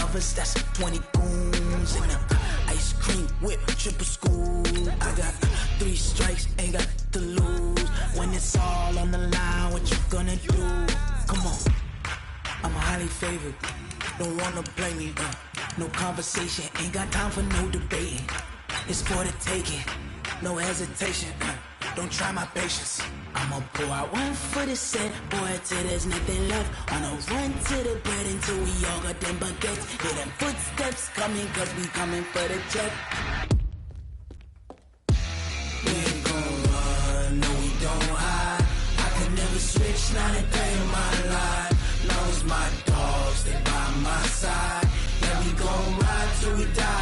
lovers, that's 20 goons. And ice cream whip, triple school. I got 3 strikes, ain't got to lose. When it's all on the line, what you gonna do? Come on, I'm highly favored. Don't wanna play me, no conversation, ain't got time for no debating. It's for the taking, no hesitation. Don't try my patience. I'ma pour out one for the set, boy, till there's nothing left. On a run to the bread until we all got them baguettes. Hear them footsteps coming, cause we coming for the check. We ain't gon' run, no we don't hide. I can never switch, not a day in my life. Long as my dogs, they by my side. Yeah, we gon' ride till we die.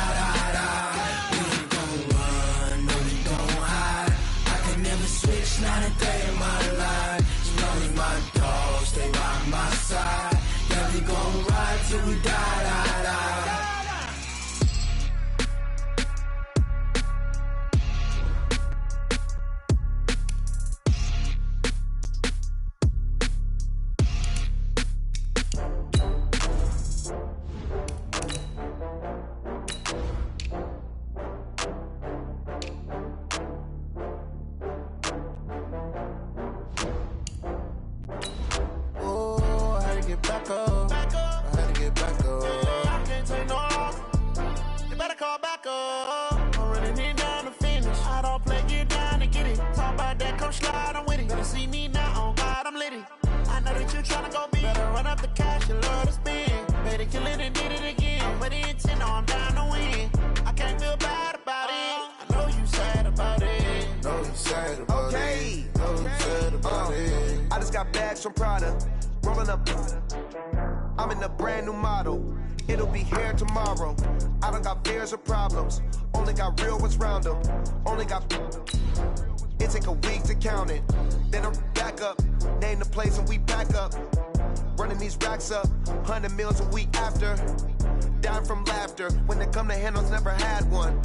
We ain't gon' run, no we don't hide. I can never switch, not a day in my life. As long as my dogs, they by my side. Yeah, we gon' ride till we die. From Prada, rolling up. I'm in a brand new model. It'll be here tomorrow. I don't got fears or problems. Only got real ones round them. Only got. It take a week to count it. Then I'm back up. Name the place and we back up. Running these racks up. 100 meals a week after. Down from laughter. When they come to handles, never had one.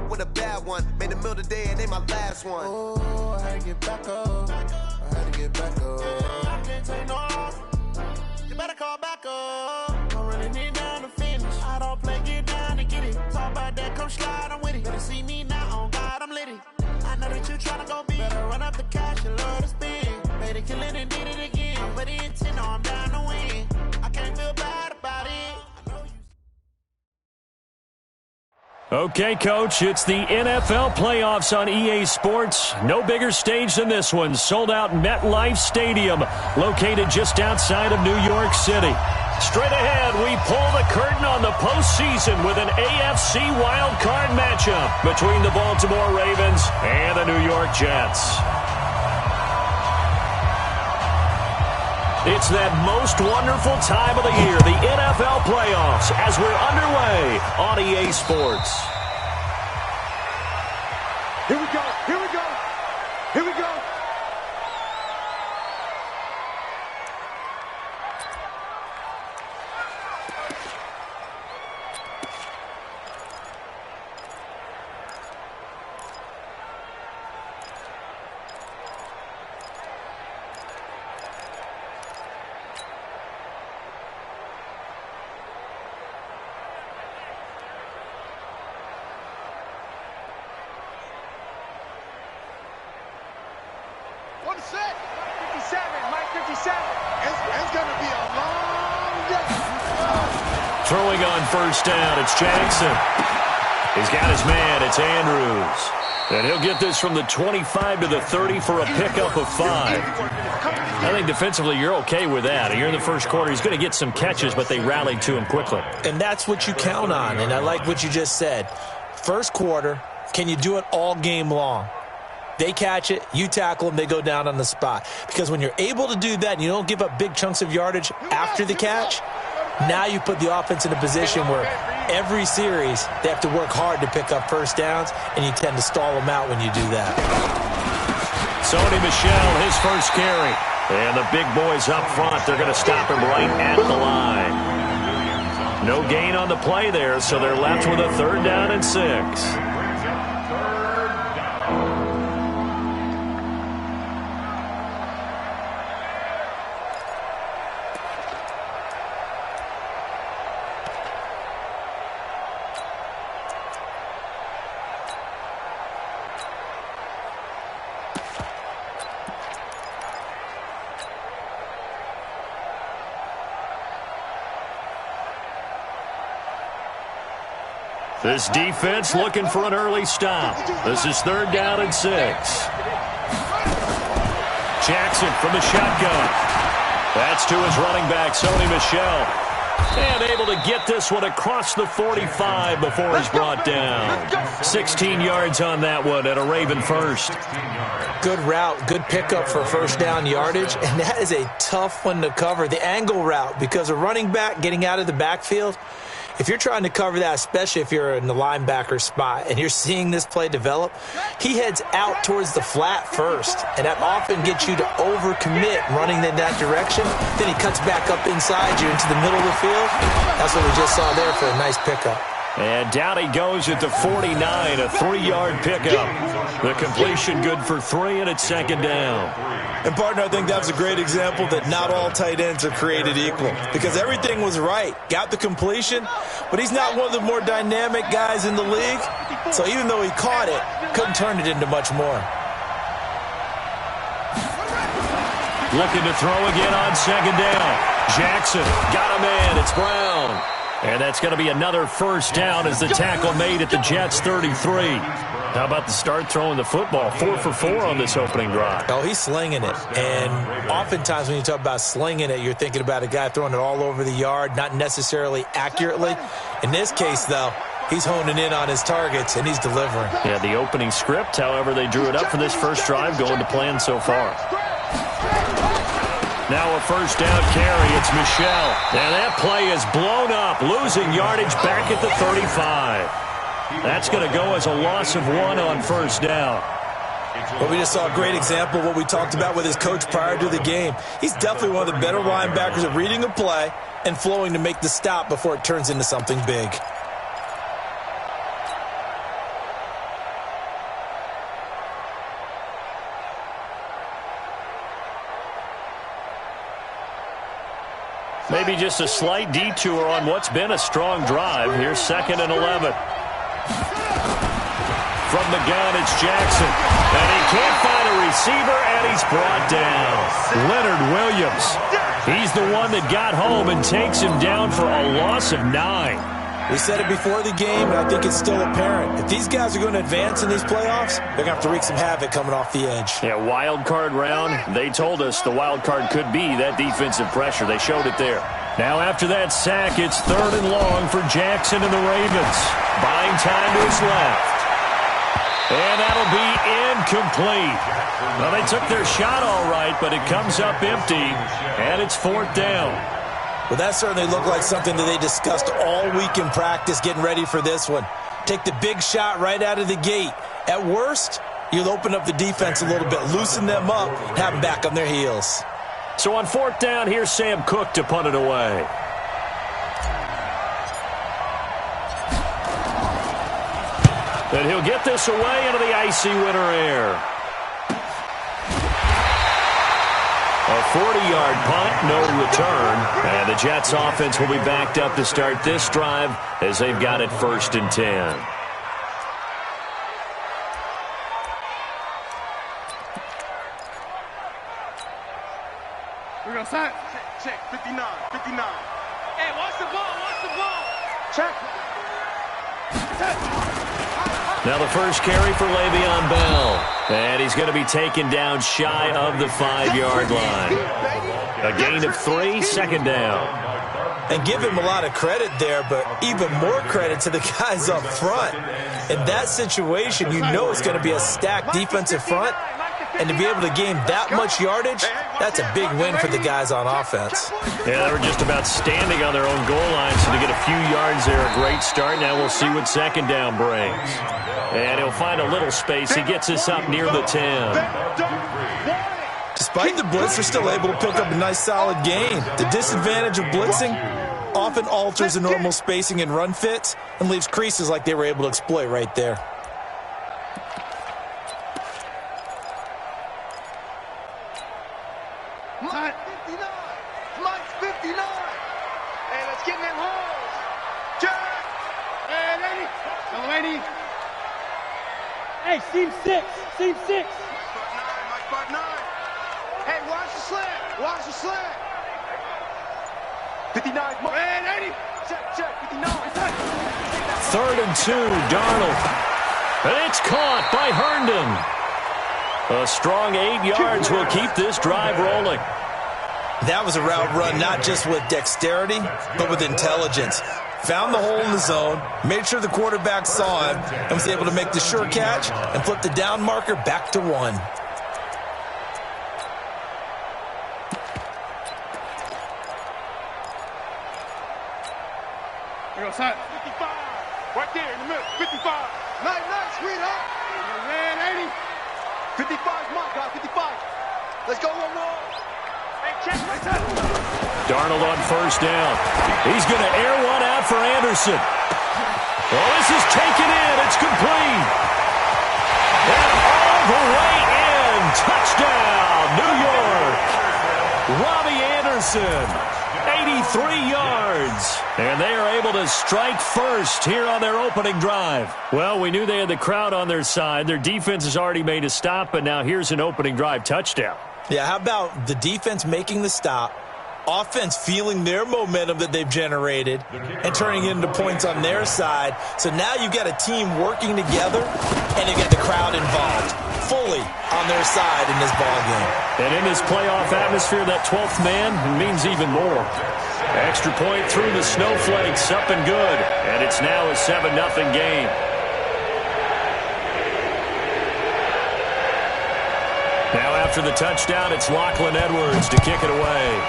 With a bad one. Made a meal today and ain't my last one. Oh, I had to get back up. I had to get back up. I can't take no off. You better call back up. I'm running it down to finish. I don't play, get down to get it. Talk about that, come slide, I'm with it. Better see me now, on God, I'm litty. I know that you tryna go big. Better run up the cash, you love to spin. Made a killing and did it again. I'm with the intent, no, I'm down to win. I can't feel bad about it. Okay, Coach, it's the NFL playoffs on EA Sports. No bigger stage than this one. Sold out MetLife Stadium, located just outside of New York City. Straight ahead, we pull the curtain on the postseason with an AFC wildcard matchup between the Baltimore Ravens and the New York Jets. It's that most wonderful time of the year, the NFL playoffs, as we're underway on EA Sports. Here we go, here we go, here we go. Throwing on first down, it's Jackson. He's got his man, it's Andrews. And he'll get this from the 25 to the 30 for a pickup of 5. I think defensively you're okay with that. Here in the first quarter, he's going to get some catches, but they rallied to him quickly. And that's what you count on, and I like what you just said. First quarter, can you do it all game long? They catch it, you tackle them, they go down on the spot. Because when you're able to do that and you don't give up big chunks of yardage after the catch, now you put the offense in a position where every series they have to work hard to pick up first downs, and you tend to stall them out when you do that. Sony Michel, his first carry. And the big boys up front, they're going to stop him right at the line. No gain on the play there, so they're left with a 3rd down and 6. This defense looking for an early stop. This is 3rd down and 6. Jackson from the shotgun. That's to his running back, Sony Michel. And able to get this one across the 45 before he's brought down. 16 yards on that one at a Raven first. Good route, good pickup for 1st down yardage, and that is a tough one to cover. The angle route, because a running back getting out of the backfield, if you're trying to cover that, especially if you're in the linebacker spot and you're seeing this play develop, he heads out towards the flat first, and that often gets you to overcommit running in that direction. Then he cuts back up inside you into the middle of the field. That's what we just saw there for a nice pickup. And down he goes at the 49, a 3-yard pickup. The completion good for 3, and it's 2nd down. And, partner, I think that's a great example that not all tight ends are created equal, because everything was right. Got the completion, but he's not one of the more dynamic guys in the league. So even though he caught it, couldn't turn it into much more. Looking to throw again on 2nd down. Jackson got him in. It's Brown. And that's going to be another 1st down as the tackle made at the Jets' 33. How about the start throwing the football? 4 for 4 on this opening drive. Oh, he's slinging it. And oftentimes when you talk about slinging it, you're thinking about a guy throwing it all over the yard, not necessarily accurately. In this case, though, he's honing in on his targets, and he's delivering. Yeah, the opening script, however, they drew it up for this first drive, going to plan so far. Now a 1st down carry. It's Michel. And that play is blown up, losing yardage back at the 35. That's going to go as a loss of 1 on 1st down. Well, we just saw a great example of what we talked about with his coach prior to the game. He's definitely one of the better linebackers at reading a play and flowing to make the stop before it turns into something big. Maybe just a slight detour on what's been a strong drive. Here's 2nd and 11. From the gun, it's Jackson. And he can't find a receiver, and he's brought down. Leonard Williams. He's the one that got home and takes him down for a loss of 9. We said it before the game, and I think it's still apparent. If these guys are going to advance in these playoffs, they're going to have to wreak some havoc coming off the edge. Yeah, wild card round. They told us the wild card could be that defensive pressure. They showed it there. Now after that sack, it's 3rd and long for Jackson and the Ravens. Buying time to his left. And that'll be incomplete. Well, they took their shot all right, but it comes up empty, and it's 4th down. Well, that certainly looked like something that they discussed all week in practice getting ready for this one. Take the big shot right out of the gate. At worst, you'll open up the defense a little bit, loosen them up, and have them back on their heels. So on 4th down, here's Sam Cook to punt it away. And he'll get this away into the icy winter air. A 40-yard punt, no return. And the Jets offense will be backed up to start this drive as they've got it 1st and 10. We're going to sign. Check, 59, 59. Hey, watch the ball, Check. Now the first carry for Le'Veon Bell. And he's going to be taken down shy of the 5-yard line. A gain of 3, 2nd down. And give him a lot of credit there, but even more credit to the guys up front. In that situation, you know it's going to be a stacked defensive front. And to be able to gain that much yardage, that's a big win for the guys on offense. Yeah, they were just about standing on their own goal line, so to get a few yards there, a great start. Now we'll see what 2nd down brings. And he'll find a little space. He gets us up near the 10. Despite the blitz, they're still able to pick up a nice, solid gain. The disadvantage of blitzing often alters the normal spacing and run fits and leaves creases like they were able to exploit right there. Mike 59. Mike's 59. Hey, let's get in them holes. Jack. Hey, lady. No, lady. Hey, seam 6. Seam 6. Mike Buck 9. Hey, watch the slant. Watch the slant. 59, man, 80. Check, 59. 3rd and 2, Darnold. And it's caught by Herndon. A strong 8 yards will keep this drive rolling. That was a route run not just with dexterity, but with intelligence. Found the hole in the zone, made sure the quarterback saw him, and was able to make the sure catch and flip the down marker back to 1. Here goes Hut. 55. Right there in the middle. 55. Nice, sweetheart. Man, 80. 55's mine, guys. 55. Let's go, one more. Hey, check, right there. Darnold on 1st down. He's going to air one out for Anderson. Well, this is taken in. It's complete. And all the way in. Touchdown, New York. Robbie Anderson, 83 yards. And they are able to strike first here on their opening drive. Well, we knew they had the crowd on their side. Their defense has already made a stop, but now here's an opening drive touchdown. Yeah, how about the defense making the stop, offense feeling their momentum that they've generated, and turning it into points on their side. So now you've got a team working together, and you've got the crowd involved fully on their side in this ballgame. And in this playoff atmosphere, that 12th man means even more. Extra point through the snowflakes, up and good. And it's now a 7-0 game. Now after the touchdown, it's Lachlan Edwards to kick it away.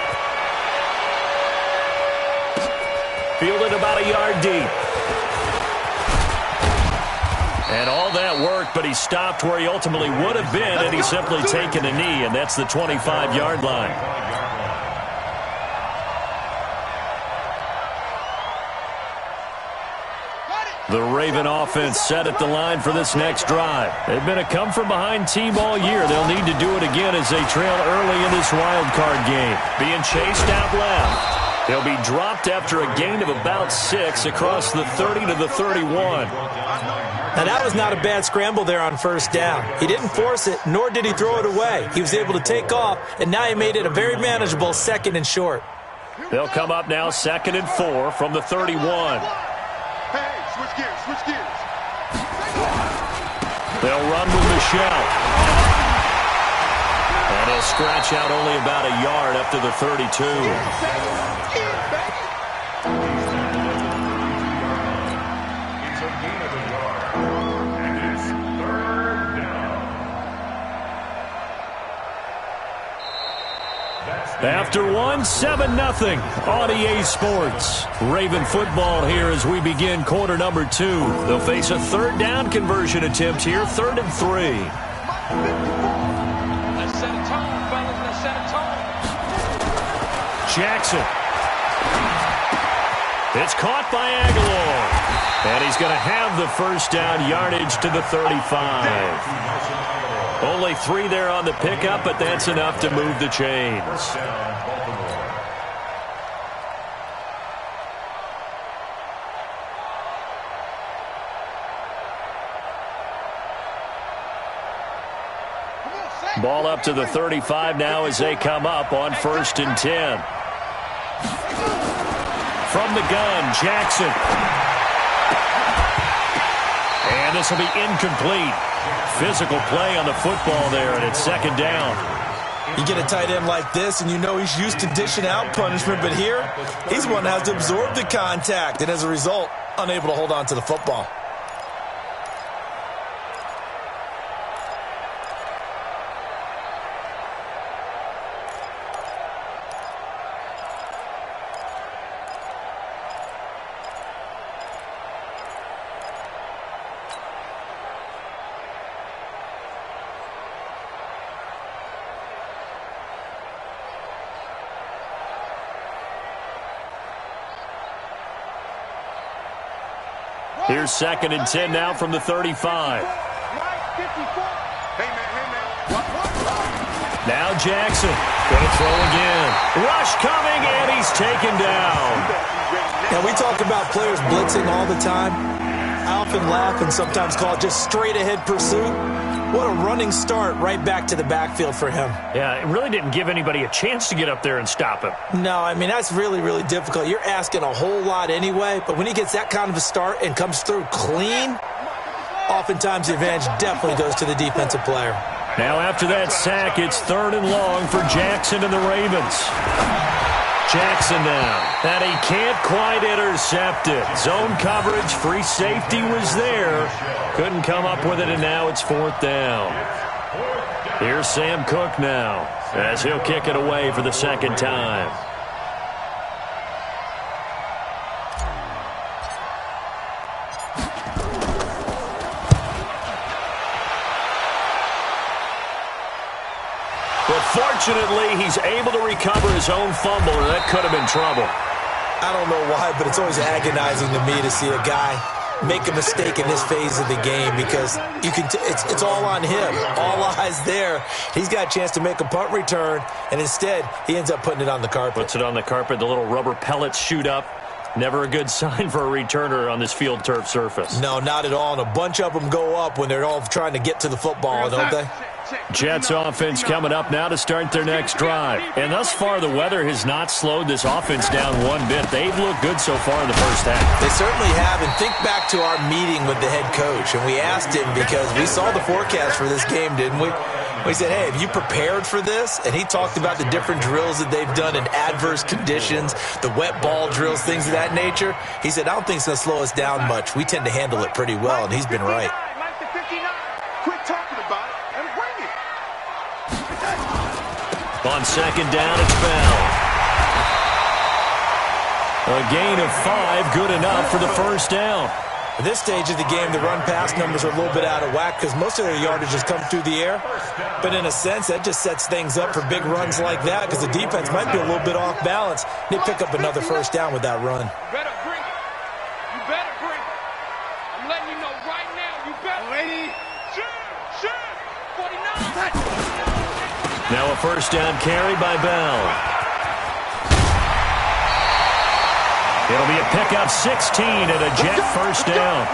Fielded about a yard deep. And all that worked, but he stopped where he ultimately would have been had he simply taken a knee, and that's the 25-yard line. The Raven offense set at the line for this next drive. They've been a come-from-behind team all year. They'll need to do it again as they trail early in this wild card game. Being chased out left. He'll be dropped after a gain of about 6 across the 30 to the 31. Now, that was not a bad scramble there on 1st down. He didn't force it, nor did he throw it away. He was able to take off, and now he made it a very manageable 2nd and short. They'll come up now 2nd and 4 from the 31. Hey, switch gears. They'll run with Michelle. And he'll scratch out only about a yard up to the 32. After 7-0 on EA Sports. Raven football here as we begin quarter number 2. They'll face a 3rd down conversion attempt here, 3rd and 3. Let's set a tone, fellas. Let's set a tone. Jackson. It's caught by Aguilar. And he's going to have the 1st down yardage to the 35. Only 3 there on the pickup, but that's enough to move the chains. Ball up to the 35 now as they come up on 1st and 10. From the gun, Jackson. And this will be incomplete. Physical play on the football there, and it's 2nd down. You get a tight end like this, and you know he's used to dishing out punishment, but here, he's one that has to absorb the contact, and as a result, unable to hold on to the football. Here's 2nd and 10 now from the 35. Now Jackson going to throw again. Rush coming, and he's taken down. Now, we talk about players blitzing all the time. I often laugh and sometimes call it just straight-ahead pursuit. What a running start right back to the backfield for him. Yeah, it really didn't give anybody a chance to get up there and stop him. No, I mean, that's really, really difficult. You're asking a whole lot anyway, but when he gets that kind of a start and comes through clean, oftentimes the advantage definitely goes to the defensive player. Now after that sack, it's 3rd and long for Jackson and the Ravens. Jackson now, and he can't quite intercept it. Zone coverage, free safety was there. Couldn't come up with it, and now it's 4th down. Here's Sam Cook now, as he'll kick it away for the 2nd time. But fortunately, he's able to recover his own fumble, and that could have been trouble. I don't know why, but it's always agonizing to me to see a guy make a mistake in this phase of the game because you can. It's all on him. All eyes there. He's got a chance to make a punt return, and instead, he ends up putting it on the carpet. Puts it on the carpet. The little rubber pellets shoot up. Never a good sign for a returner on this field turf surface. No, not at all. And a bunch of them go up when they're all trying to get to the football, don't they? Jets offense coming up now to start their next drive. And thus far, the weather has not slowed this offense down one bit. They've looked good so far in the first half. They certainly have. And think back to our meeting with the head coach. And we asked him because we saw the forecast for this game, didn't we? We said, hey, have you prepared for this? And he talked about the different drills that they've done in adverse conditions, the wet ball drills, things of that nature. He said, I don't think it's going to slow us down much. We tend to handle it pretty well, and he's been right. Quit talking about it and bring it. On 2nd down, it's Bell. A gain of 5, good enough for the 1st down. At this stage of the game, the run-pass numbers are a little bit out of whack because most of their yardage has come through the air. But in a sense, that just sets things up for big runs like that because the defense might be a little bit off balance. They pick up another 1st down with that run. You better bring it. You better bring it. I'm letting you know right now. You better. Lady. Shoot. 49. Now a 1st down carry by Bell. It'll be a pickup 16 and a Jet 1st down.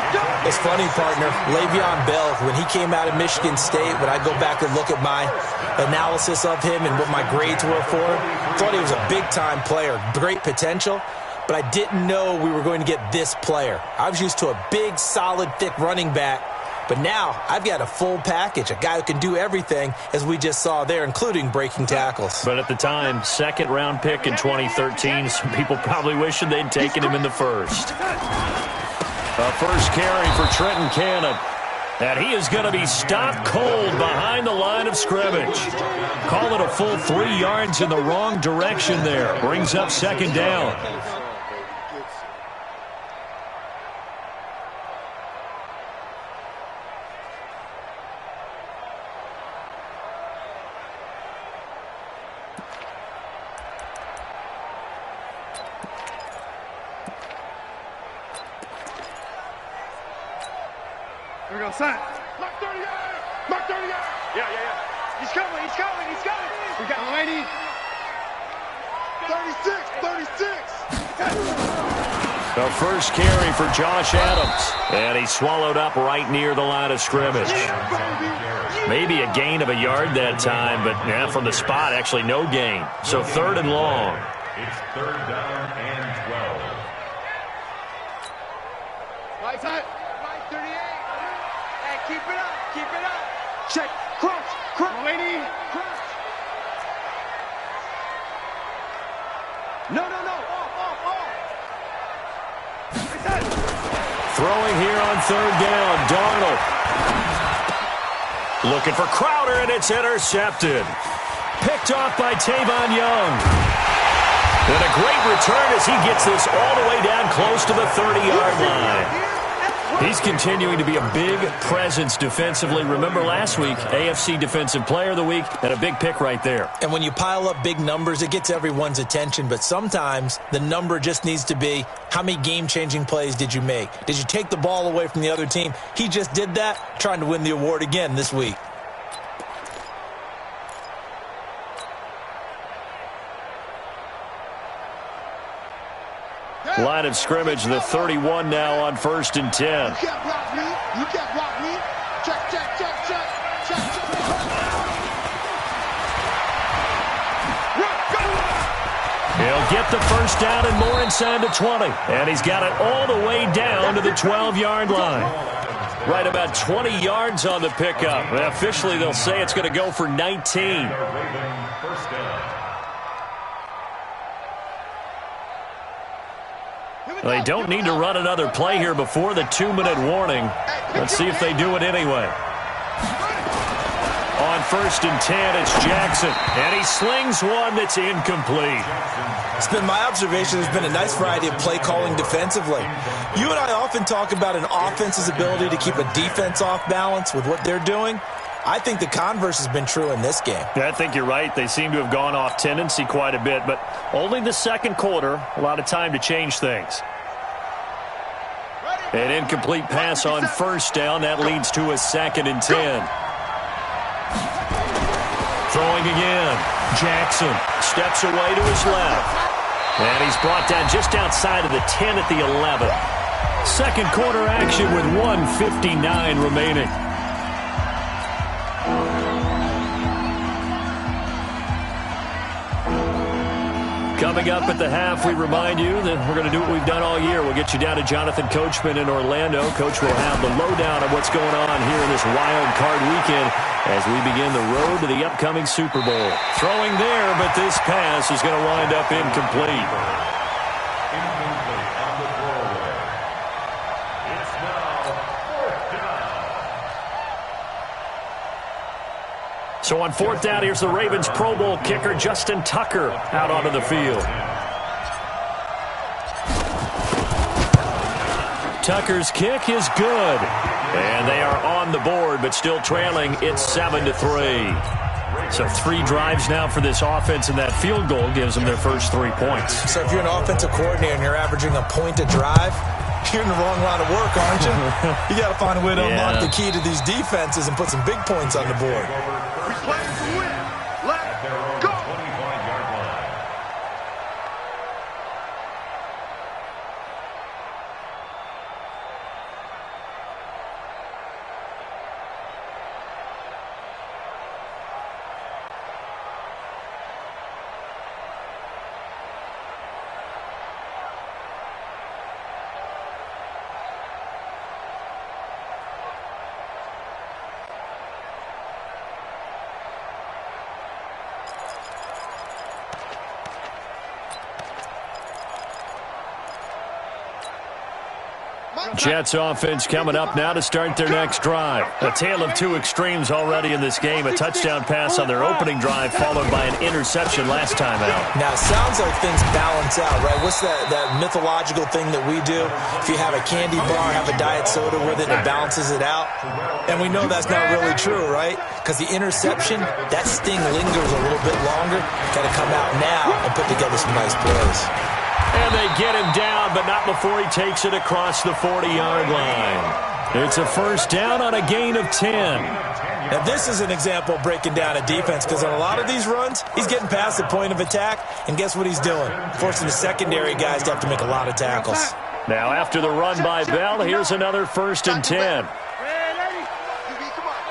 It's funny, partner. Le'Veon Bell, when he came out of Michigan State, when I go back and look at my analysis of him and what my grades were for him, I thought he was a big-time player, great potential, but I didn't know we were going to get this player. I was used to a big, solid, thick running back, but now I've got a full package, a guy who can do everything, as we just saw there, including breaking tackles. But at the time, 2nd-round pick in 2013, some people probably wishing they'd taken him in the 1st. A 1st carry for Trenton Cannon. And he is going to be stopped cold behind the line of scrimmage. Call it a full 3 yards in the wrong direction there. Brings up 2nd down. Here we go, sign. Mark 30 yard. Mark 30 yard. Yeah. He's coming. We got 90. 36. The 1st carry for Josh Adams. And he swallowed up right near the line of scrimmage. Maybe a gain of a yard that time, but from the spot, actually no gain. So 3rd and long. It's 3rd down and 12. Right side. 38. Hey, keep it up. Check. Crunch. Lady. Crunch. No. Off. Throwing here on 3rd down, Darnold. Looking for Crowder, and it's intercepted. Picked off by Tavon Young. And a great return as he gets this all the way down close to the 30-yard line. He's continuing to be a big presence defensively. Remember last week, AFC Defensive Player of the Week, and a big pick right there. And when you pile up big numbers, it gets everyone's attention. But sometimes the number just needs to be, how many game-changing plays did you make? Did you take the ball away from the other team? He just did that, trying to win the award again this week. Line of scrimmage, the 31 now on 1st and 10. You can't block me. Check. He'll get the first down and more inside the 20. And he's got it all the way down to the 12-yard line. Right about 20 yards on the pickup. And officially, they'll say it's going to go for 19. They don't need to run another play here before the 2-minute warning. Let's see if they do it anyway. On 1st and 10, it's Jackson. And he slings one that's incomplete. It's been my observation there's been a nice variety of play calling defensively. You and I often talk about an offense's ability to keep a defense off balance with what they're doing. I think the converse has been true in this game. Yeah, I think you're right. They seem to have gone off tendency quite a bit, but only the second quarter, a lot of time to change things. An incomplete pass on 1st down. That leads to a 2nd and 10. Throwing again. Jackson steps away to his left. And he's brought down just outside of the 10 at the 11. Second quarter action with 1:59 remaining. Coming up at the half, we remind you that we're going to do what we've done all year. We'll get you down to Jonathan Coachman in Orlando. Coach will have the lowdown of what's going on here in this wild card weekend as we begin the road to the upcoming Super Bowl. Throwing there, but this pass is going to wind up incomplete. Incomplete on the throwaway. It's now 4th down. So on 4th down, here's the Ravens Pro Bowl kicker Justin Tucker out onto the field. Tucker's kick is good. And they are on the board, but still trailing. It's 7-3. So 3 drives now for this offense, and that field goal gives them their first 3 points. So if you're an offensive coordinator and you're averaging a point a drive, you're in the wrong line of work, aren't you? You got to find a way to unlock the key to these defenses and put some big points on the board. We play to win. Let's go. 25-yard line. Jets offense coming up now to start their next drive. A tale of 2 extremes already in this game. A touchdown pass on their opening drive followed by an interception last time out. Now, it sounds like things balance out, right? What's that mythological thing that we do? If you have a candy bar, have a diet soda with it, it balances it out. And we know that's not really true, right? Because the interception, that sting lingers a little bit longer. Got to come out now and put together some nice plays. And they get him down, but not before he takes it across the 40-yard line. It's a first down on a gain of 10. Now, this is an example of breaking down a defense because on a lot of these runs, he's getting past the point of attack, and guess what he's doing? Forcing the secondary guys to have to make a lot of tackles. Now, after the run by Bell, here's another 1st and 10.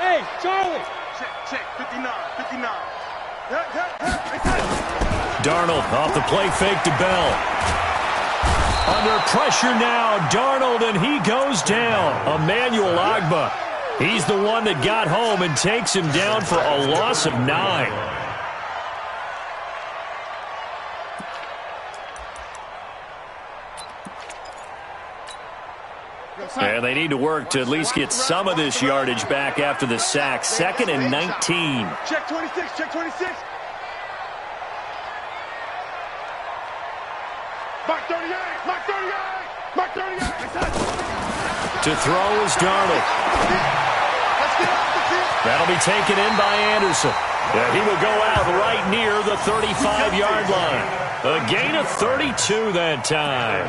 Hey, Charlie. Check, 59. Darnold off the play fake to Bell. Under pressure now, Darnold, and he goes down. Emmanuel Ogbah. He's the one that got home and takes him down for a loss of 9. And they need to work to at least get some of this yardage back after the sack. 2nd and 19. Check 26, check 26. Mark 38, Mark 38, Mark 38. To throw is Darnold. That'll be taken in by Anderson. And he will go out right near the 35-yard line. A gain of 32 that time.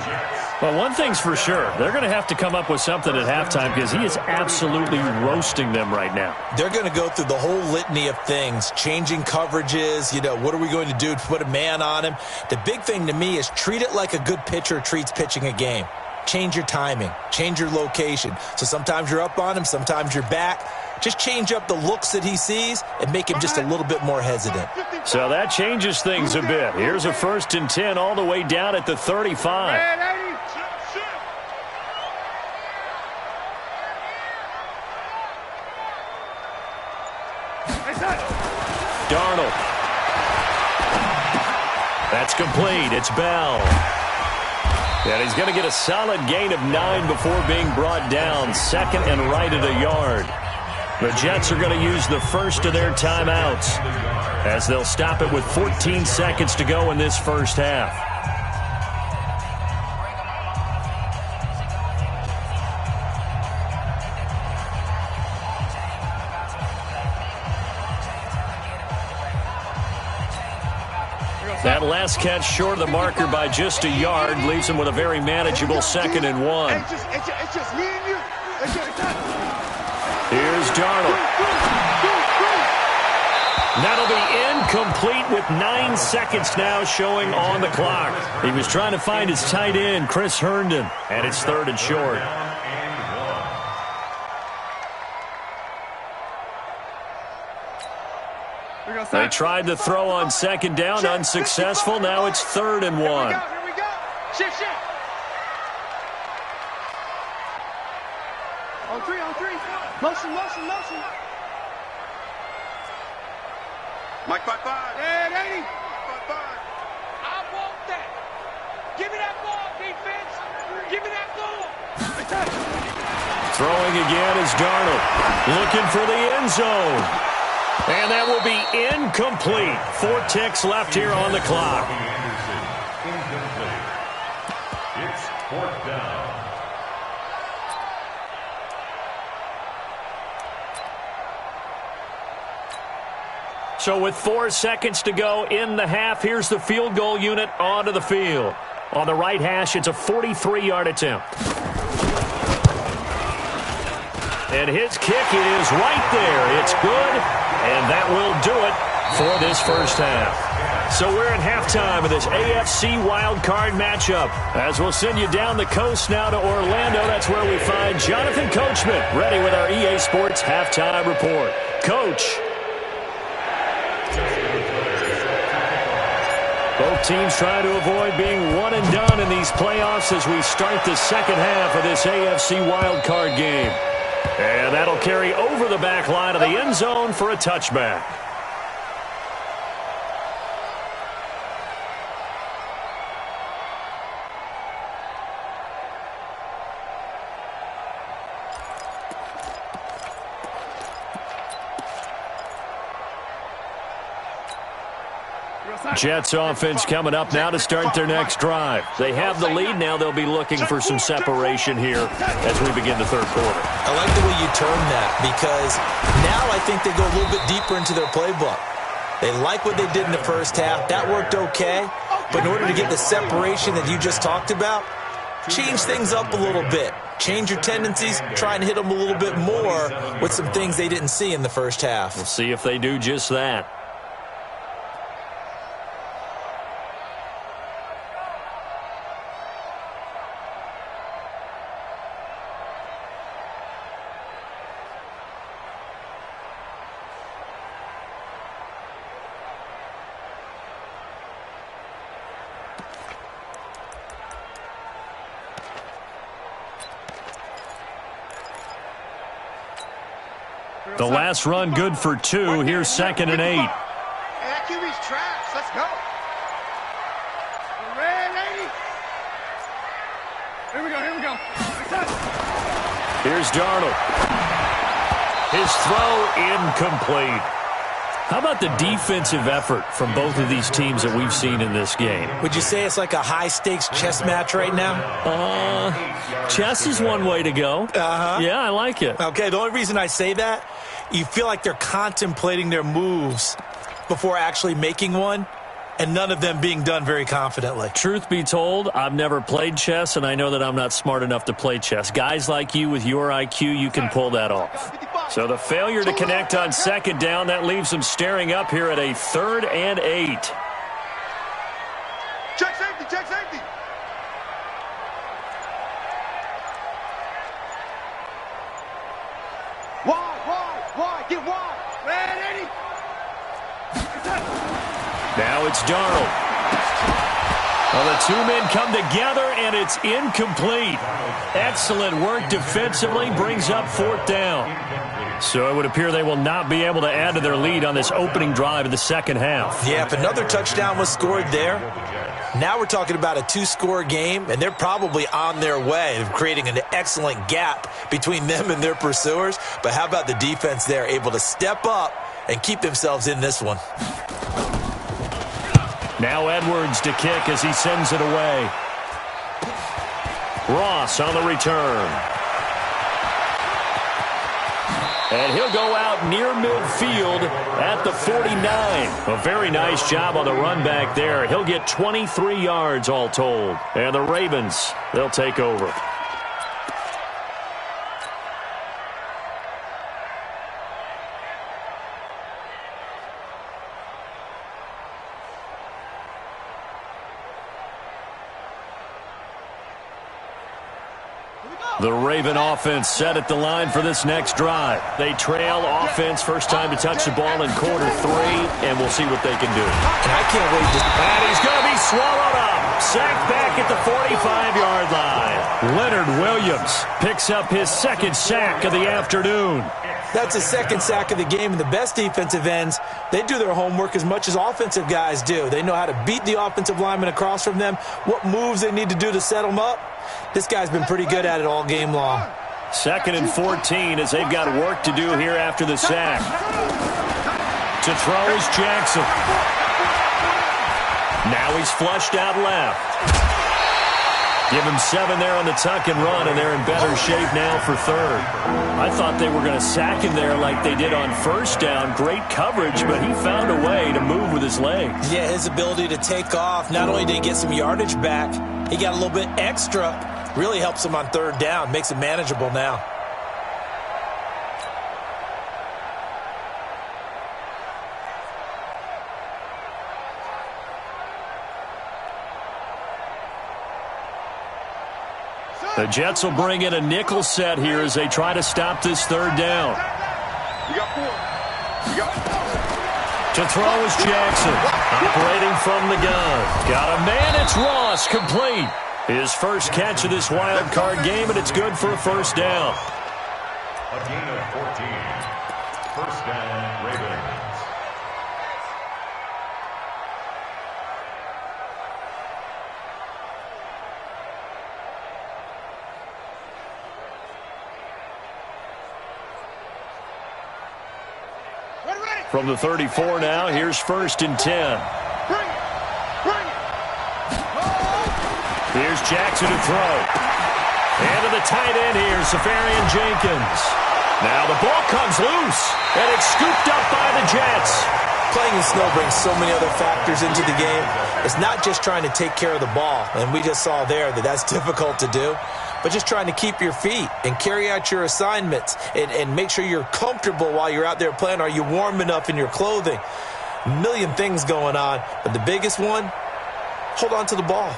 Well, one thing's for sure. They're going to have to come up with something at halftime because he is absolutely roasting them right now. They're going to go through the whole litany of things, changing coverages, what are we going to do to put a man on him? The big thing to me is treat it like a good pitcher treats pitching a game. Change your timing. Change your location. So sometimes you're up on him, sometimes you're back. just change up the looks that he sees and make him just a little bit more hesitant. So that changes things a bit. Here's a 1st and 10 all the way down at the 35. Darnold. That's complete. It's Bell. And he's going to get a solid gain of 9 before being brought down. 2nd and right at a yard. The Jets are going to use the first of their timeouts as they'll stop it with 14 seconds to go in this first half. That last catch short of the marker by just a yard leaves him with a very manageable 2nd and 1. It's just me and you. Here's Darnold. That'll be incomplete with 9 seconds now showing on the clock. He was trying to find his tight end, Chris Herndon, and it's 3rd and short. They tried to throw on 2nd down, unsuccessful. Now it's 3rd and 1. Here we go. Shift. On three. Motion. Mike 5-5. Yeah, 80. 5-5. I want that. Give me that ball, defense. Give me that ball. Throwing again is Darnold. Looking for the end zone. And that will be incomplete. 4 ticks left here on the clock. Incomplete. It's 4th down. So with 4 seconds to go in the half, here's the field goal unit onto the field. On the right hash, it's a 43-yard attempt. And his kick is right there. It's good, and that will do it for this first half. So we're at halftime of this AFC wildcard matchup. As we'll send you down the coast now to Orlando, that's where we find Jonathan Coachman, ready with our EA Sports halftime report. Coach. Both teams try to avoid being one and done in these playoffs as we start the second half of this AFC wildcard game. And that'll carry over the back line of the end zone for a touchback. Jets offense coming up now to start their next drive. They have the lead. Now they'll be looking for some separation here as we begin the third quarter. I like the way you term that because now I think they go a little bit deeper into their playbook. They like what they did in the first half. That worked okay. But in order to get the separation that you just talked about, change things up a little bit. Change your tendencies, try and hit them a little bit more with some things they didn't see in the first half. We'll see if they do just that. The last run good for 2. Here's 2nd and 8. Hey, that QB's trash. Let's go. Red 80. Here we go. Here's Darnold. His throw incomplete. How about the defensive effort from both of these teams that we've seen in this game? Would you say it's like a high-stakes chess match right now? Chess is one way to go. Yeah, I like it. Okay, the only reason I say that, you feel like they're contemplating their moves before actually making one, and none of them being done very confidently. Truth be told, I've never played chess, and I know that I'm not smart enough to play chess. Guys like you with your IQ, you can pull that off. So the failure to connect on 2nd down, that leaves them staring up here at a 3rd and 8. Check safety. Wide. Now it's Darnold. Well, the two men come together, and it's incomplete. Excellent work defensively, brings up 4th down. So it would appear they will not be able to add to their lead on this opening drive of the second half. Yeah, if another touchdown was scored there, now we're talking about a 2-score game, and they're probably on their way of creating an excellent gap between them and their pursuers. But how about the defense there, able to step up and keep themselves in this one? Now Edwards to kick as he sends it away. Ross on the return. And he'll go out near midfield at the 49. A very nice job on the run back there. He'll get 23 yards all told. And the Ravens, they'll take over. The Raven offense set at the line for this next drive. They trail offense, first time to touch the ball in quarter 3, and we'll see what they can do. And I can't wait to... And he's going to be swallowed up. Sacked back at the 45-yard line. Leonard Williams picks up his second sack of the afternoon. That's his second sack of the game, and the best defensive ends, they do their homework as much as offensive guys do. They know how to beat the offensive lineman across from them, what moves they need to do to set them up. This guy's been pretty good at it all game long. 2nd and 14 as they've got work to do here after the sack. To throw is Jackson. Now he's flushed out left. Give him 7 there on the tuck and run, and they're in better shape now for 3rd. I thought they were going to sack him there like they did on 1st down. Great coverage, but he found a way to move with his legs. Yeah, his ability to take off, not only did he get some yardage back, he got a little bit extra. Really helps him on 3rd down, makes it manageable now. The Jets will bring in a nickel set here as they try to stop this 3rd down. To throw is Jackson. Operating from the gun. Got a man, it's Ross, complete. His first catch of this wild card game, and it's good for a 1st down. A gain of 14. 1st down, Ravens. From the 34 now, here's 1st and 10. Here's Jackson to throw. And to the tight end here, Safarian Jenkins. Now the ball comes loose, and it's scooped up by the Jets. Playing in snow brings so many other factors into the game. It's not just trying to take care of the ball, and we just saw there that that's difficult to do, but just trying to keep your feet and carry out your assignments and make sure you're comfortable while you're out there playing. Are you warm enough in your clothing? A million things going on, but the biggest one, hold on to the ball.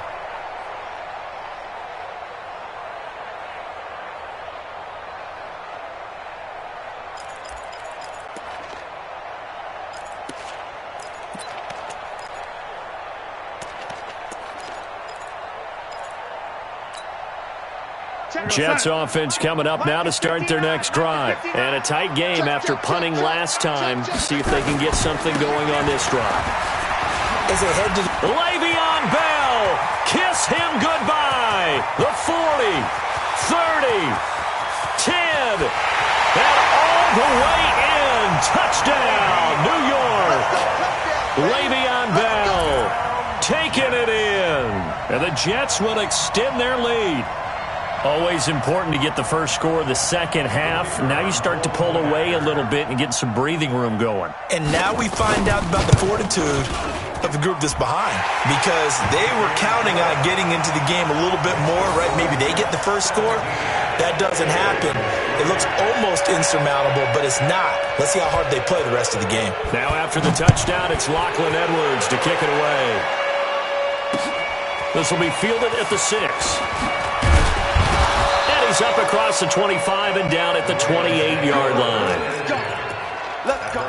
Jets offense coming up now to start their next drive. And a tight game after punting last time. See if they can get something going on this drive. As they head to Le'Veon Bell, kiss him goodbye. The 40, 30, 10, and all the way in. Touchdown, New York. Le'Veon Bell taking it in. And the Jets will extend their lead. Always important to get the first score of the second half. Now you start to pull away a little bit and get some breathing room going. And now we find out about the fortitude of the group that's behind, because they were counting on getting into the game a little bit more, right? Maybe they get the first score. That doesn't happen. It looks almost insurmountable, but it's not. Let's see how hard they play the rest of the game. Now after the touchdown, it's Lachlan Edwards to kick it away. This will be fielded at the 6. He's up across the 25 and down at the 28-yard line. Let's go.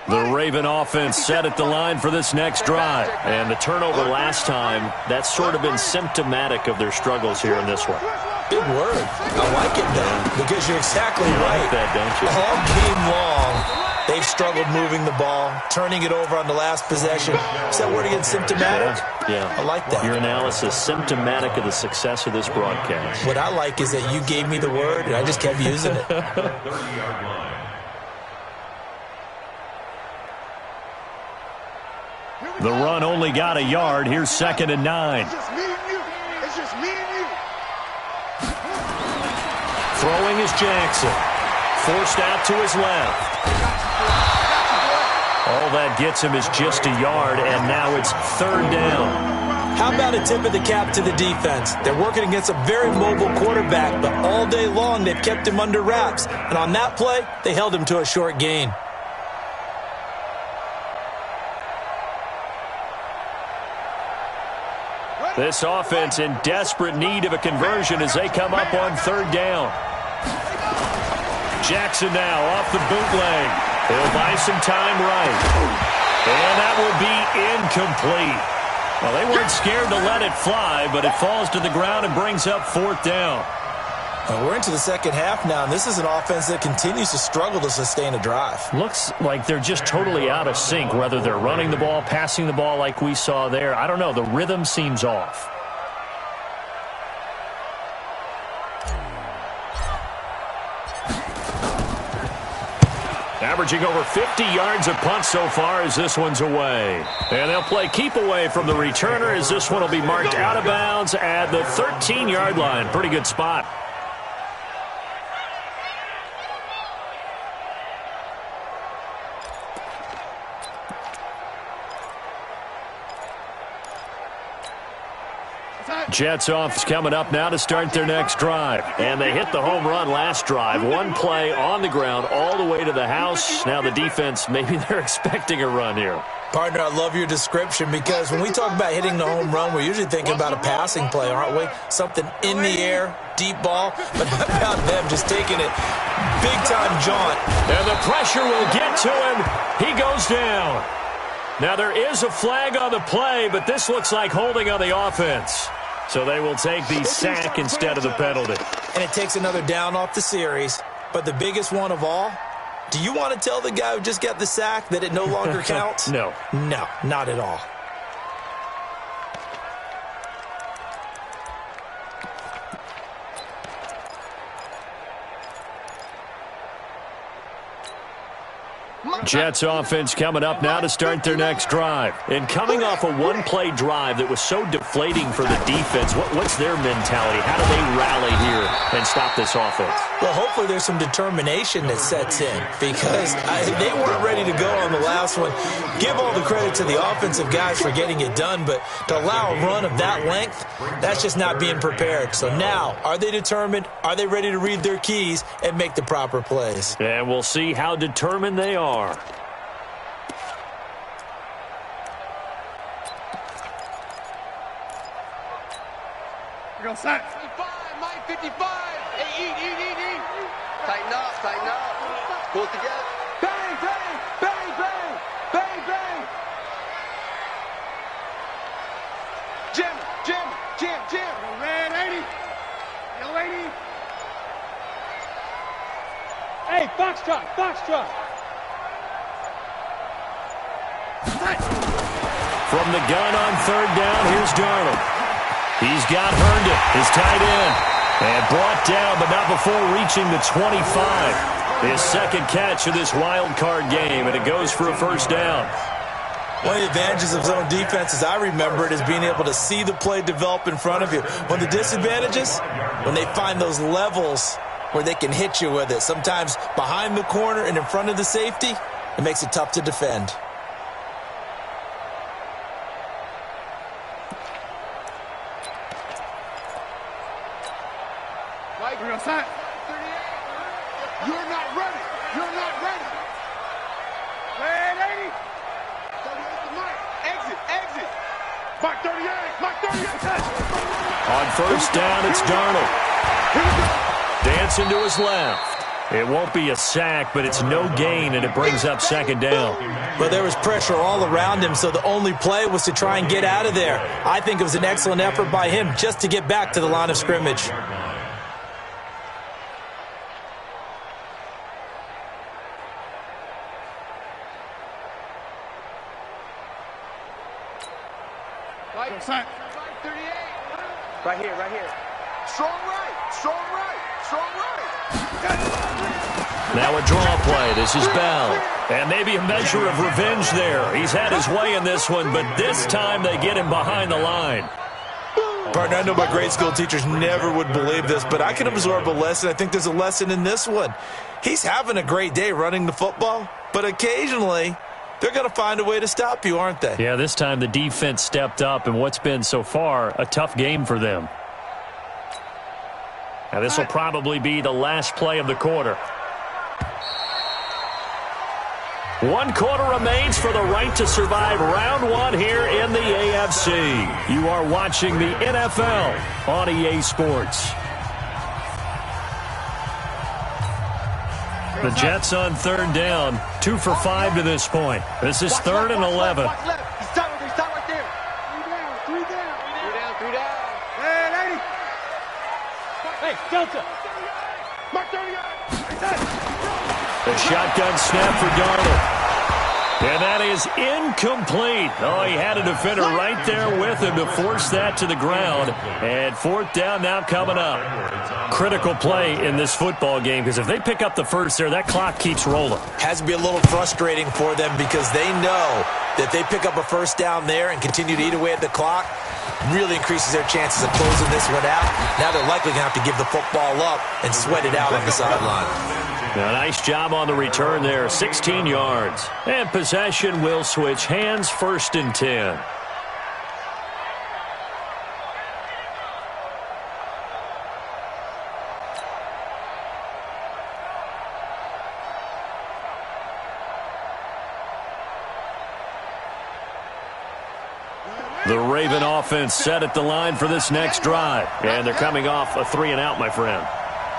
The Raven offense set at the line for this next drive. And the turnover last time, that's sort of been symptomatic of their struggles here in this one. Big word. I like it, though, because you're exactly right. Like that, don't you? All game long, they've struggled moving the ball, turning it over on the last possession. Is that word again, symptomatic? Yeah. I like that. Your analysis, symptomatic of the success of this broadcast. What I like is that you gave me the word, and I just kept using it. 30-yard line. The run only got a yard. Here's 2nd and 9. It's just me and you. It's just me and you. Throwing is Jackson. Forced out to his left. All that gets him is just a yard, and now it's 3rd down. How about a tip of the cap to the defense? They're working against a very mobile quarterback, but all day long they've kept him under wraps. And on that play, they held him to a short gain. This offense in desperate need of a conversion as they come up on 3rd down. Jackson now off the bootleg. He'll buy some time right. And that will be incomplete. Well, they weren't scared to let it fly, but it falls to the ground and brings up 4th down. Well, we're into the second half now, and this is an offense that continues to struggle to sustain a drive. Looks like they're just totally out of sync, whether they're running the ball, passing the ball like we saw there. I don't know. The rhythm seems off. Averaging over 50 yards a punt so far as this one's away. And they'll play keep away from the returner as this one will be marked out of bounds at the 13-yard line. Pretty good spot. Jets offense coming up now to start their next drive. And they hit the home run last drive. One play on the ground all the way to the house. Now the defense, maybe they're expecting a run here. Partner, I love your description because when we talk about hitting the home run, we're usually thinking about a passing play, aren't we? Something in the air, deep ball. But how about them just taking it big-time jaunt? And the pressure will get to him. He goes down. Now there is a flag on the play, but this looks like holding on the offense. So they will take the sack instead of the penalty. And it takes another down off the series. But the biggest one of all, do you want to tell the guy who just got the sack that it no longer counts? No. No, not at all. Jets offense coming up now to start their next drive. And coming off a one-play drive that was so deflating for the defense, what's their mentality? How do they rally here and stop this offense? Well, hopefully there's some determination that sets in because they weren't ready to go on the last one. Give all the credit to the offensive guys for getting it done, but to allow a run of that length, that's just not being prepared. So now, are they determined? Are they ready to read their keys and make the proper plays? And we'll see how determined they are. We're going to sack. 55, Mike 55. Hey, eat. Tighten up. Pull it together. Bang, bang, bang, bang, bang, bang. Jim. Yo, red 80. Yo, 80. Hey, foxtrot. From the gun on 3rd down, here's Darnold. He's got Herndon, his tight end, and brought down, but not before reaching the 25. His second catch of this wild card game, and it goes for a 1st down. One of the advantages of zone defense, as I remember it, is being able to see the play develop in front of you. One of the disadvantages, when they find those levels where they can hit you with it, sometimes behind the corner and in front of the safety, it makes it tough to defend. We're going to sack. 38. You're not ready. Red 80. 38 to Mike. Exit. Mike 38. On 1st down, it's Darnold. Dancing to his left. It won't be a sack, but it's no gain, and it brings up second down. But there was pressure all around him, so the only play was to try and get out of there. I think it was an excellent effort by him just to get back to the line of scrimmage. Right here, right here. Strong right, strong right, strong right. Now a draw play. This is Bell. And maybe a measure of revenge there. He's had his way in this one, but this time they get him behind the line. Partner, I know my grade school teachers never would believe this, but I can absorb a lesson. I think there's a lesson in this one. He's having a great day running the football, but occasionally they're going to find a way to stop you, aren't they? Yeah, this time the defense stepped up in what's been so far a tough game for them. Now this will probably be the last play of the quarter. 1 quarter remains for the right to survive round 1 here in the AFC. You are watching the NFL on EA Sports. The Jets on 3rd down, 2 for 5 to this point. This is 3rd and 11. Watch left. He's tight right there. 3 down. Hey, lady. Hey, Delta. Mark 38. The shotgun snap for Darnold. And that is incomplete. Oh, he had a defender right there with him to force that to the ground. And 4th down now coming up. Critical play in this football game because if they pick up the first there, that clock keeps rolling. Has to be a little frustrating for them because they know that they pick up a first down there and continue to eat away at the clock, really increases their chances of closing this one out. Now they're likely going to have to give the football up and sweat it out on the sideline. Now, nice job on the return there, 16 yards. And possession will switch hands, 1st and 10. The Raven offense set at the line for this next drive. And they're coming off a 3-and-out, my friend.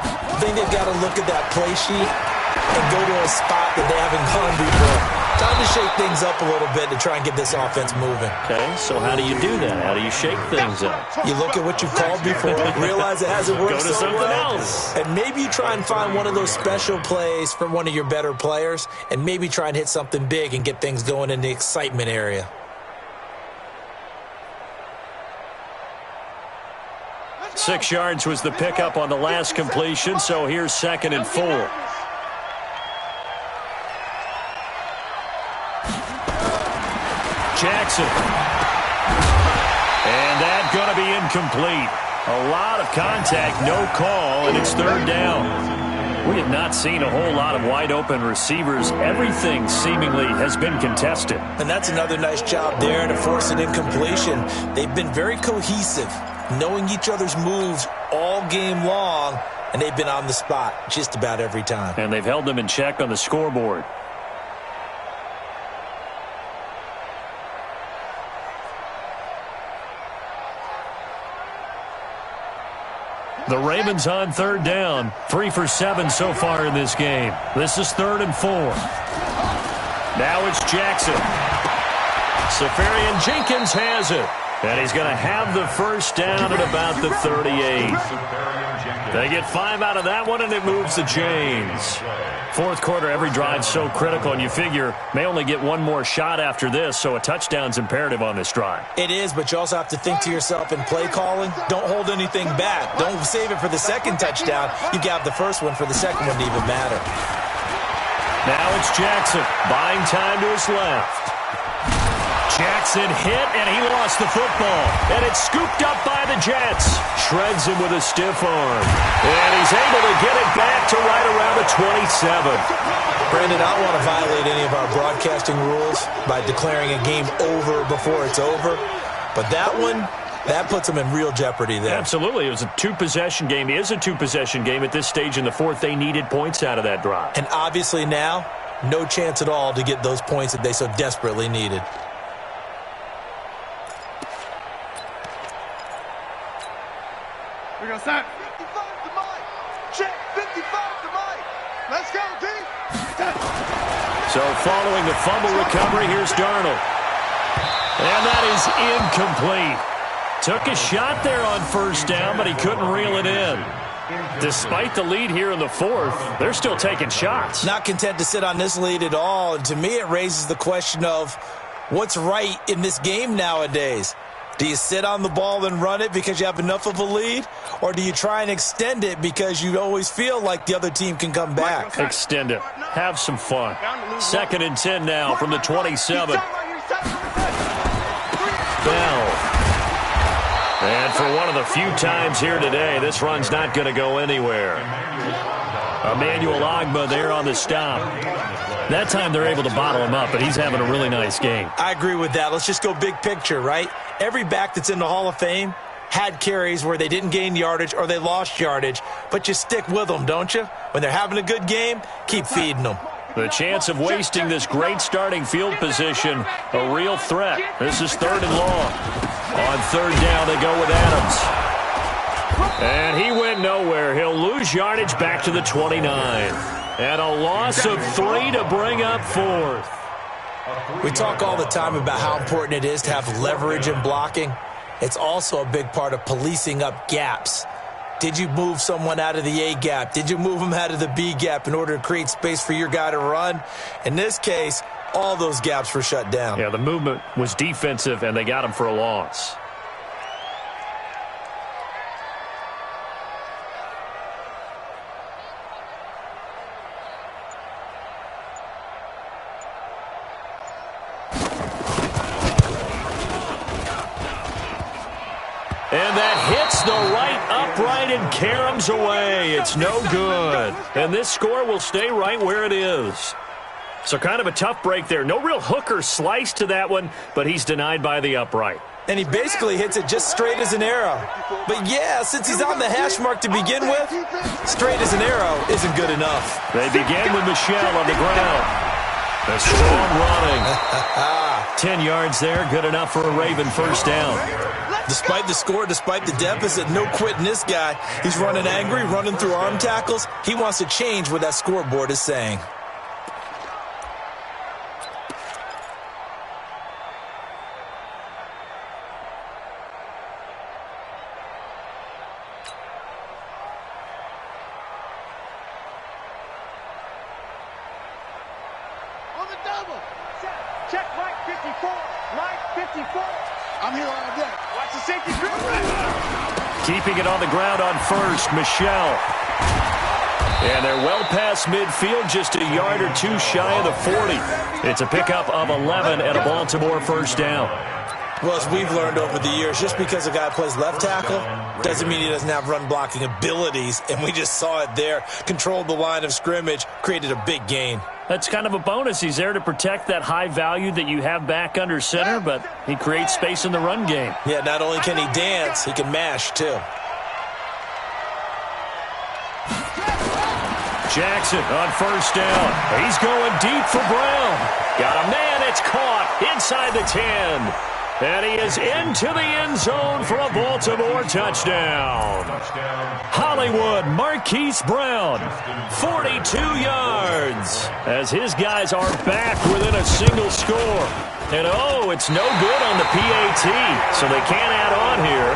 I think they've got to look at that play sheet and go to a spot that they haven't gone before. Time to shake things up a little bit to try and get this offense moving. Okay, so how do you do that? How do you shake things up? You look at what you called before, realize it hasn't worked Go to so something well, else. and maybe you try and find one of those special plays from one of your better players, and maybe try and hit something big and get things going in the excitement area. Six yards was the pickup on the last completion, so here's 2nd and 4. Jackson. And that's going to be incomplete. A lot of contact, no call, and it's 3rd down. We have not seen a whole lot of wide-open receivers. Everything seemingly has been contested. And that's another nice job there to force an incompletion. They've been very cohesive, knowing each other's moves all game long, and they've been on the spot just about every time. And they've held them in check on the scoreboard. The Ravens on 3rd down, 3 for 7 so far in this game. This is 3rd and 4. Now it's Jackson. Safarian Jenkins has it. And he's going to have the first down at about the 38. They get 5 out of that one, and it moves the chains. 4th quarter, every drive so critical, and you figure may only get one more shot after this, so a touchdown's imperative on this drive. It is, but you also have to think to yourself in play calling, don't hold anything back. Don't save it for the second touchdown. You got the first one for the second one to even matter. Now it's Jackson, buying time to his left. Jackson hit, and he lost the football. And it's scooped up by the Jets. Shreds him with a stiff arm. And he's able to get it back to right around the 27. Brandon, I don't want to violate any of our broadcasting rules by declaring a game over before it's over. But that one, that puts them in real jeopardy there. Absolutely. It was a two-possession game. It is a two-possession game at this stage in the fourth. They needed points out of that drive. And obviously now, no chance at all to get those points that they so desperately needed. We go, Sam. 55 to Mike. Check, 55 to Mike. Let's go, D. So following the fumble recovery, here's Darnold. And that is incomplete. Took a shot there on first down, but he couldn't reel it in. Despite the lead here in the fourth, they're still taking shots. Not content to sit on this lead at all. And to me, it raises the question of what's right in this game nowadays. Do you sit on the ball and run it because you have enough of a lead? Or do you try and extend it because you always feel like the other team can come back? Extend it. Have some fun. 2nd and 10 now from the 27. Bell. And for one of the few times here today, this run's not going to go anywhere. Emmanuel Ogbah there on the stop. That time they're able to bottle him up, but he's having a really nice game. I agree with that. Let's just go big picture, right? Every back that's in the Hall of Fame had carries where they didn't gain yardage or they lost yardage, but you stick with them, don't you? When they're having a good game, keep feeding them. The chance of wasting this great starting field position, a real threat. This is 3rd and long. On 3rd down, they go with Adams. And he went nowhere. He'll lose yardage back to the 29. And a loss of 3 to bring up 4th. We talk all the time about how important it is to have leverage in blocking. It's also a big part of policing up gaps. Did you move someone out of the A gap? Did you move them out of the B gap in order to create space for your guy to run? In this case, all those gaps were shut down. Yeah, the movement was defensive, and they got him for a loss. And that hits the right upright and caroms away. It's no good. And this score will stay right where it is. So kind of a tough break there. No real hook or slice to that one, but he's denied by the upright. And he basically hits it just straight as an arrow. But yeah, since he's on the hash mark to begin with, straight as an arrow isn't good enough. They begin with Michelle on the ground. A strong running. 10 yards there, good enough for a Raven first down. Despite the score, despite the deficit, no quitting this guy. He's running angry, running through arm tackles. He wants to change what that scoreboard is saying. On the double. Check right 54. Right 54. I'm here all day. Watch the safety. Keeping it on the ground on first, Michelle. And they're well past midfield, just a yard or two shy of the 40. It's a pickup of 11 and a Baltimore first down. Well, as we've learned over the years, just because a guy plays left tackle doesn't mean he doesn't have run-blocking abilities, and we just saw it there. Controlled the line of scrimmage, created a big gain. That's kind of a bonus. He's there to protect that high value that you have back under center, but he creates space in the run game. Yeah, not only can he dance, he can mash, too. Jackson on first down. He's going deep for Brown. Got a man. It's caught inside the 10. And he is into the end zone for a Baltimore touchdown. Hollywood Marquise Brown, 42 yards, as his guys are back within a single score. And oh, it's no good on the PAT, so they can't add on here.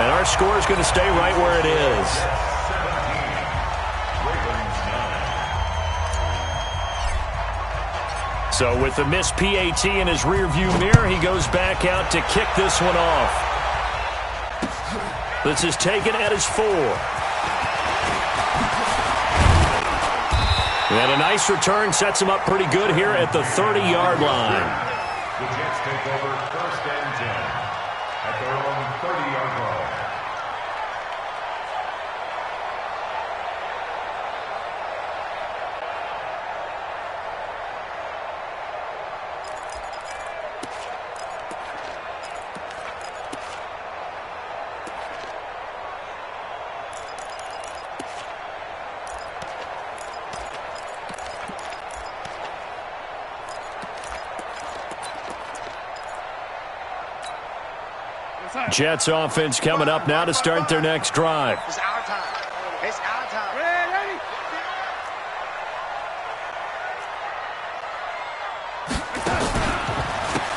And our score is going to stay right where it is. So with the missed PAT in his rearview mirror, he goes back out to kick this one off. This is taken at his 4. And a nice return sets him up pretty good here at the 30-yard line. The Jets take over 1st and 10 at their own 30-yard line. Jets offense coming up now to start their next drive. It's our time. It's our time. Ready?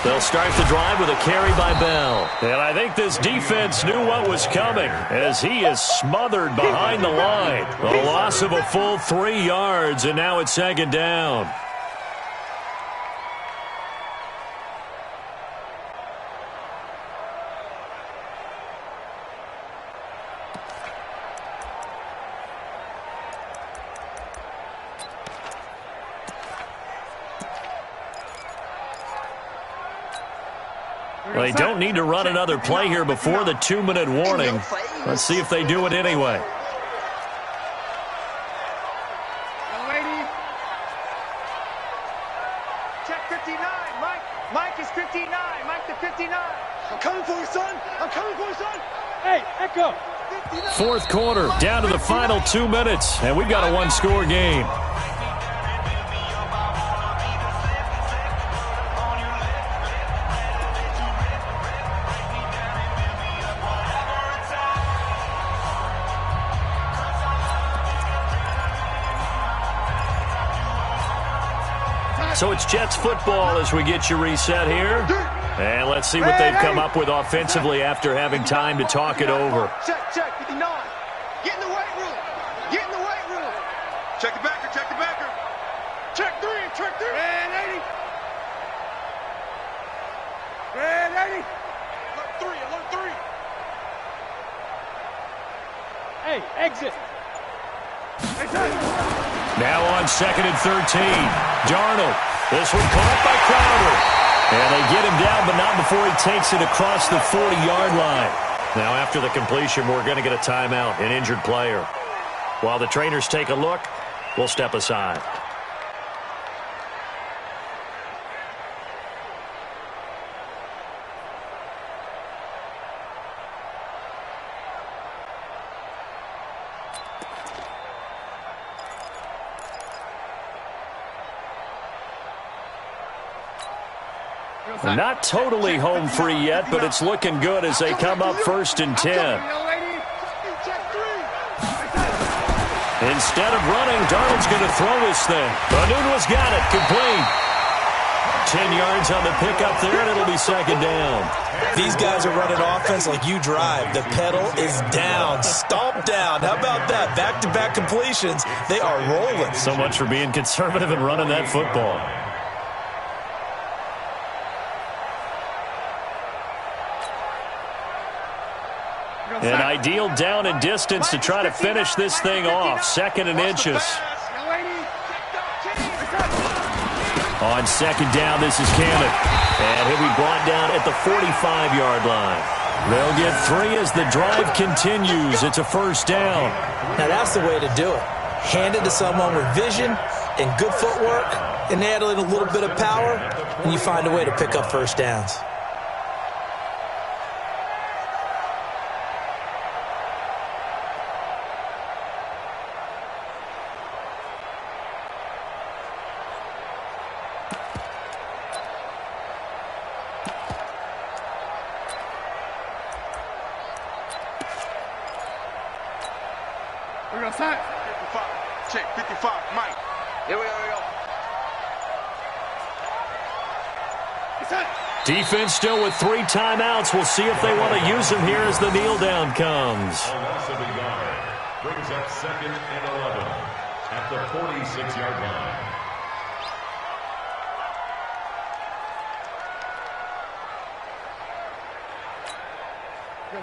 They'll start the drive with a carry by Bell. And I think this defense knew what was coming as he is smothered behind the line. A loss of a full 3 yards, and now it's second down. They don't need to run another play here before the 2-minute warning. Let's see if they do it anyway. Check 59. Mike is 59. Mike to 59. I'm coming for you, son. I'm coming for you, son. Hey, Echo. Fourth quarter, down to the final 2 minutes, and we've got a one-score game. So it's Jets football as we get you reset here. And let's see what they've come up with offensively after having time to talk it over. Check, 59. Get in the weight room. Get in the weight room. Check the backer, check the backer. Check 3, check 3. And 80. And 80. Alert 3. Hey, exit. Now on 2nd and 13. Darnold. This one caught by Crowder. And they get him down, but not before he takes it across the 40-yard line. Now after the completion, we're going to get a timeout, an injured player. While the trainers take a look, we'll step aside. Not totally home free yet, but it's looking good as they come up 1st and 10. Instead of running, Darnold's going to throw this thing. Anunwa's got it, complete. 10 yards on the pickup there, and it'll be second down. These guys are running offense like you drive. The pedal is down, stomp down. How about that? Back-to-back completions. They are rolling. So much for being conservative and running that football. An ideal down and distance to try to finish this thing off. 2nd and inches. On 2nd down, this is Cannon. And he'll be brought down at the 45-yard line. They'll get 3 as the drive continues. It's a first down. Now that's the way to do it. Hand it to someone with vision and good footwork, and add in a little bit of power, and you find a way to pick up first downs. We're going to sign. 55. Check, 55. Mike. Here we go. Defense still with 3 timeouts. We'll see if they want to use them here as the kneel down comes. Brings up 2nd and 11 at the 46-yard line.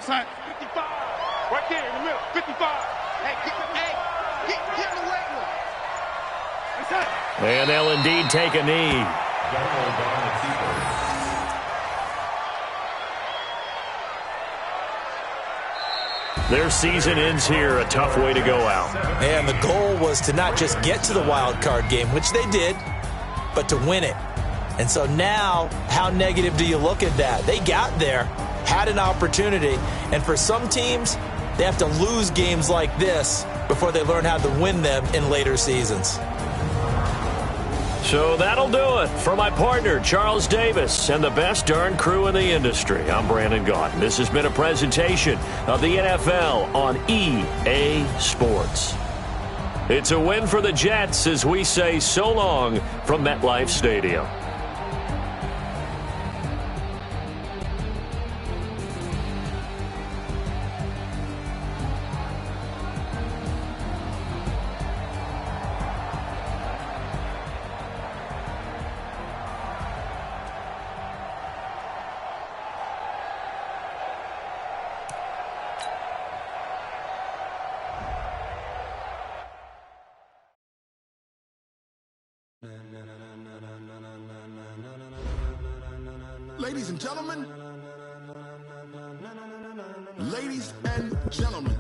Sign. 55. Right there in the middle. 55. Hey, get in the weight room. And they'll indeed take a knee. Their season ends here. A tough way to go out. And the goal was to not just get to the wild card game, which they did, but to win it. And so now, how negative do you look at that? They got there, had an opportunity, and for some teams, they have to lose games like this before they learn how to win them in later seasons. So that'll do it. For my partner, Charles Davis, and the best darn crew in the industry, I'm Brandon Gaudin. This has been a presentation of the NFL on EA Sports. It's a win for the Jets as we say so long from MetLife Stadium. Ladies and gentlemen. Ladies and gentlemen.